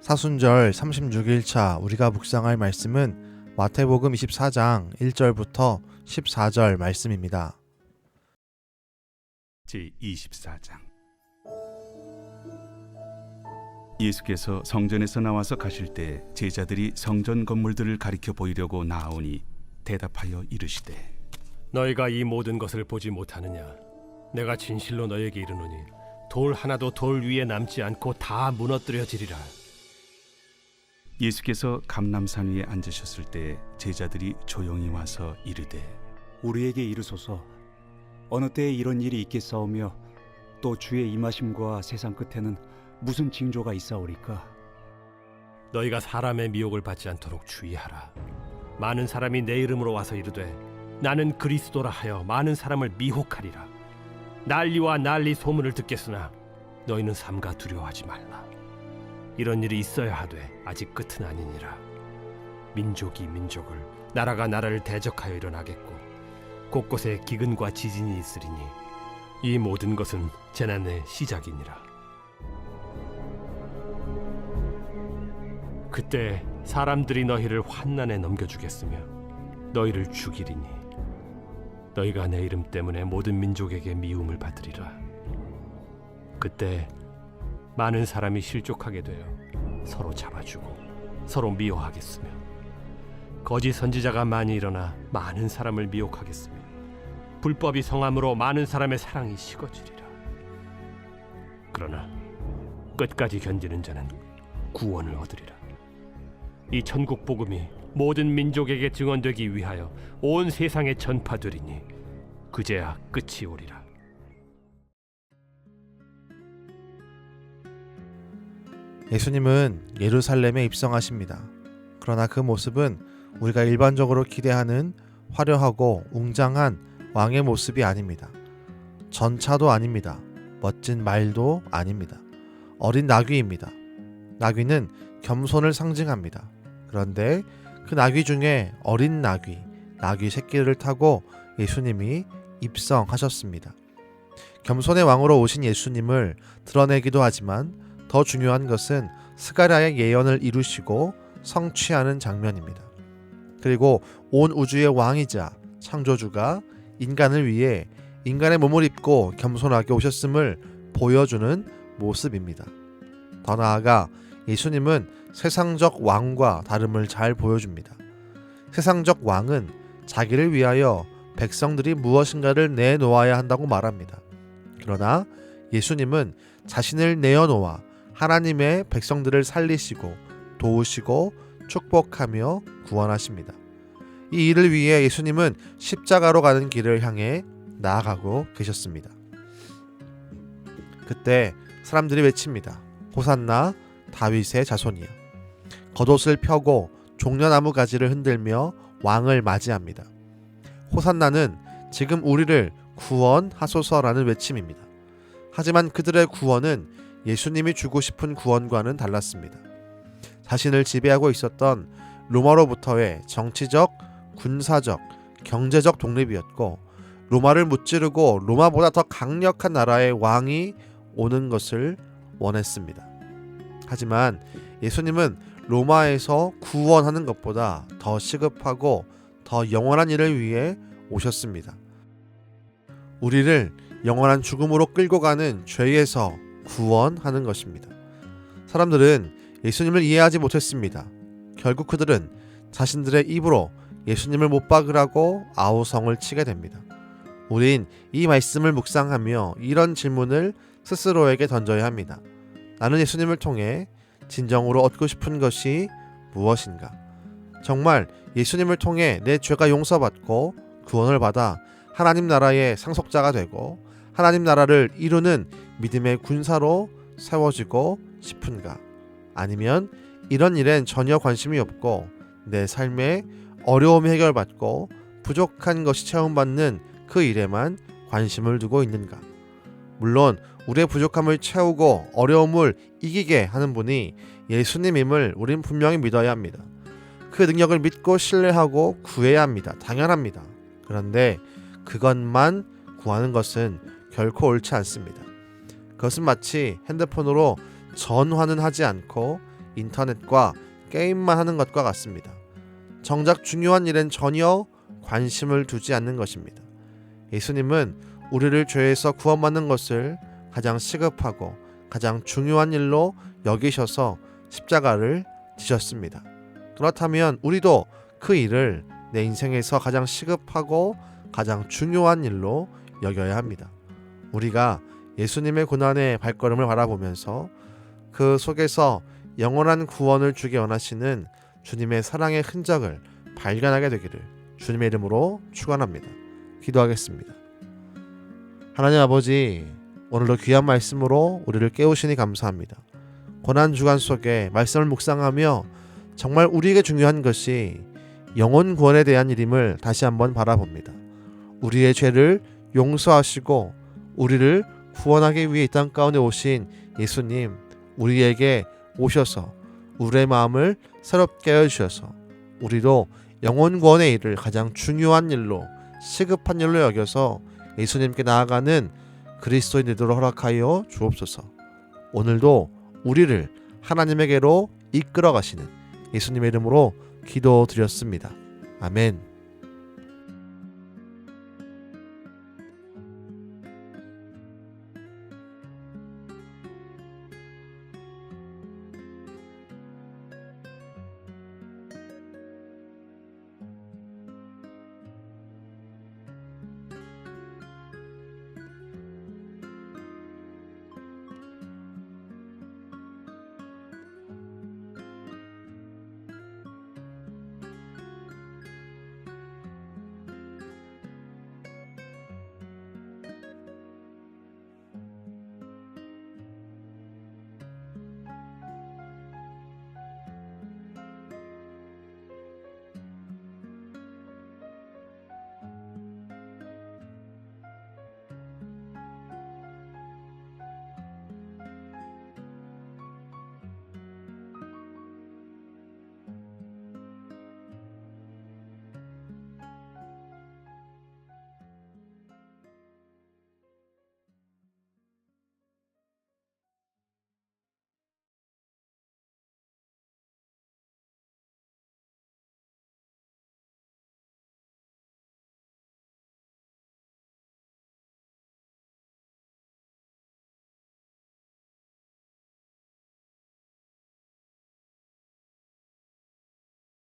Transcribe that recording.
사순절 36일차 우리가 묵상할 말씀은 마태복음 24장 1절부터 14절 말씀입니다. 제24장 예수께서 성전에서 나와서 가실 때 제자들이 성전 건물들을 가리켜 보이려고 나아오니 대답하여 이르시되 너희가 이 모든 것을 보지 못하느냐? 내가 진실로 너희에게 이르노니 돌 하나도 돌 위에 남지 않고 다 무너뜨려지리라. 예수께서 감람산 위에 앉으셨을 때 제자들이 조용히 와서 이르되 우리에게 이르소서 어느 때에 이런 일이 있겠사오며 또 주의 임하심과 세상 끝에는 무슨 징조가 있사오리까? 너희가 사람의 미혹을 받지 않도록 주의하라. 많은 사람이 내 이름으로 와서 이르되 나는 그리스도라 하여 많은 사람을 미혹하리라. 난리와 난리 소문을 듣겠으나 너희는 삼가 두려워하지 말라. 이런 일이 있어야 하되 아직 끝은 아니니라. 민족이 민족을, 나라가 나라를 대적하여 일어나겠고 곳곳에 기근과 지진이 있으리니 이 모든 것은 재난의 시작이니라. 그때 사람들이 너희를 환난에 넘겨주겠으며 너희를 죽이리니 너희가 내 이름 때문에 모든 민족에게 미움을 받으리라. 그때 많은 사람이 실족하게 되어 서로 잡아주고 서로 미워하겠으며 거짓 선지자가 많이 일어나 많은 사람을 미혹하겠으며 불법이 성함으로 많은 사람의 사랑이 식어지리라. 그러나 끝까지 견디는 자는 구원을 얻으리라. 이 천국 복음이 모든 민족에게 증언되기 위하여 온 세상에 전파되리니 그제야 끝이 오리라. 예수님은 예루살렘에 입성하십니다. 그러나 그 모습은 우리가 일반적으로 기대하는 화려하고 웅장한 왕의 모습이 아닙니다. 전차도 아닙니다. 멋진 말도 아닙니다. 어린 나귀입니다. 나귀는 겸손을 상징합니다. 그런데 그 나귀 중에 어린 나귀 새끼를 타고 예수님이 입성하셨습니다. 겸손의 왕으로 오신 예수님을 드러내기도 하지만 더 중요한 것은 스가랴의 예언을 이루시고 성취하는 장면입니다. 그리고 온 우주의 왕이자 창조주가 인간을 위해 인간의 몸을 입고 겸손하게 오셨음을 보여주는 모습입니다. 더 나아가 예수님은 세상적 왕과 다름을 잘 보여줍니다. 세상적 왕은 자기를 위하여 백성들이 무엇인가를 내놓아야 한다고 말합니다. 그러나 예수님은 자신을 내어놓아 하나님의 백성들을 살리시고 도우시고 축복하며 구원하십니다. 이 일을 위해 예수님은 십자가로 가는 길을 향해 나아가고 계셨습니다. 그때 사람들이 외칩니다. 호산나 다윗의 자손이여. 겉옷을 펴고 종려나무 가지를 흔들며 왕을 맞이합니다. 호산나는 지금 우리를 구원하소서라는 외침입니다. 하지만 그들의 구원은 예수님이 주고 싶은 구원과는 달랐습니다. 자신을 지배하고 있었던 로마로부터의 정치적, 군사적, 경제적 독립이었고 로마를 무찌르고 로마보다 더 강력한 나라의 왕이 오는 것을 원했습니다. 하지만 예수님은 로마에서 구원하는 것보다 더 시급하고 더 영원한 일을 위해 오셨습니다. 우리를 영원한 죽음으로 끌고 가는 죄에서 구원하는 것입니다. 사람들은 예수님을 이해하지 못했습니다. 결국 그들은 자신들의 입으로 예수님을 못 박으라고 아우성을 치게 됩니다. 우린 이 말씀을 묵상하며 이런 질문을 스스로에게 던져야 합니다. 나는 예수님을 통해 진정으로 얻고 싶은 것이 무엇인가? 정말 예수님을 통해 내 죄가 용서받고 구원을 받아 하나님 나라의 상속자가 되고 하나님 나라를 이루는 믿음의 군사로 세워지고 싶은가? 아니면 이런 일엔 전혀 관심이 없고 내 삶에 어려움이 해결받고 부족한 것이 채움받는 그 일에만 관심을 두고 있는가? 물론 우리의 부족함을 채우고 어려움을 이기게 하는 분이 예수님임을 우린 분명히 믿어야 합니다. 그 능력을 믿고 신뢰하고 구해야 합니다. 당연합니다. 그런데 그것만 구하는 것은 결코 옳지 않습니다. 그것은 마치 핸드폰으로 전화는 하지 않고 인터넷과 게임만 하는 것과 같습니다. 정작 중요한 일엔 전혀 관심을 두지 않는 것입니다. 예수님은 우리를 죄에서 구원받는 것을 가장 시급하고 가장 중요한 일로 여기셔서 십자가를 지셨습니다. 그렇다면 우리도 그 일을 내 인생에서 가장 시급하고 가장 중요한 일로 여겨야 합니다. 우리가 예수님의 고난의 발걸음을 바라보면서 그 속에서 영원한 구원을 주기 원하시는 주님의 사랑의 흔적을 발견하게 되기를 주님의 이름으로 축원합니다. 기도하겠습니다. 하나님 아버지, 오늘도 귀한 말씀으로 우리를 깨우시니 감사합니다. 고난주간 속에 말씀을 묵상하며 정말 우리에게 중요한 것이 영혼 구원에 대한 일임을 다시 한번 바라봅니다. 우리의 죄를 용서하시고 우리를 구원하기 위해 이 땅 가운데 오신 예수님, 우리에게 오셔서 우리의 마음을 새롭게 해주셔서 우리도 영혼 구원의 일을 가장 중요한 일로, 시급한 일로 여겨서 예수님께 나아가는 그리스도인 되도록 허락하여 주옵소서. 오늘도 우리를 하나님에게로 이끌어 가시는 예수님의 이름으로 기도드렸습니다. 아멘.